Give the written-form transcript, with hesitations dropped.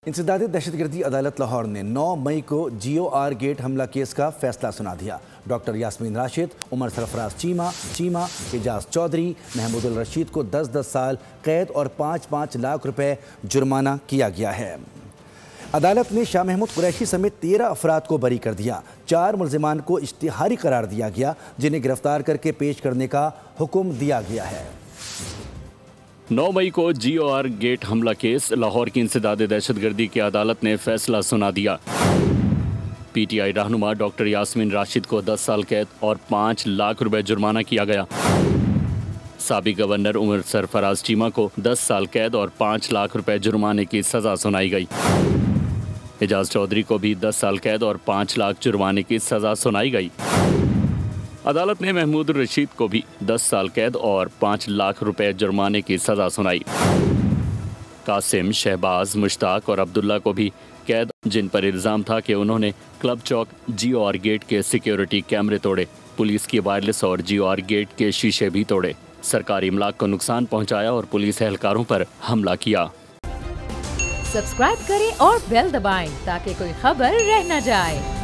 इंसदादी दहशतगर्दी अदालत लाहौर ने 9 मई को GOR गेट हमला केस का फैसला सुना दिया। डॉक्टर यास्मीन राशिद, उमर सरफराज चीमा, एजाज चौधरी, महमूदुल रशीद को 10-10 साल कैद और 5-5 लाख रुपए जुर्माना किया गया है। अदालत ने शाह महमूद कुरैशी समेत 13 अफराद को बरी कर दिया। 4 मुल्जिमान को इश्तिहारी करार दिया गया, जिन्हें गिरफ्तार करके पेश करने का हुक्म दिया गया है। 9 मई को GOR गेट हमला केस लाहौर की इंसदादी दहशतगर्दी की अदालत ने फैसला सुना दिया। PTI रहनुमा डॉक्टर यास्मीन राशिद को 10 साल कैद और 5 लाख रुपए जुर्माना किया गया। साबिक गवर्नर उमर सरफराज चीमा को 10 साल कैद और 5 लाख रुपए जुर्माने की सजा सुनाई गई। एजाज चौधरी को भी 10 साल कैद और 5 लाख जुर्माने की सजा सुनाई गई। अदालत ने महमूद रशीद को भी 10 साल कैद और 5 लाख रुपए जुर्माने की सजा सुनाई। कासिम, शहबाज, मुश्ताक और अब्दुल्ला को भी कैद, जिन पर इल्ज़ाम था कि उन्होंने क्लब चौक GOR गेट के सिक्योरिटी कैमरे तोड़े, पुलिस की वायरलेस और GOR गेट के शीशे भी तोड़े, सरकारी इमलाक को नुकसान पहुंचाया और पुलिस एहलकारों पर हमला किया। सब्सक्राइब करें और बेल दबाएं ताकि कोई खबर रह न जाए।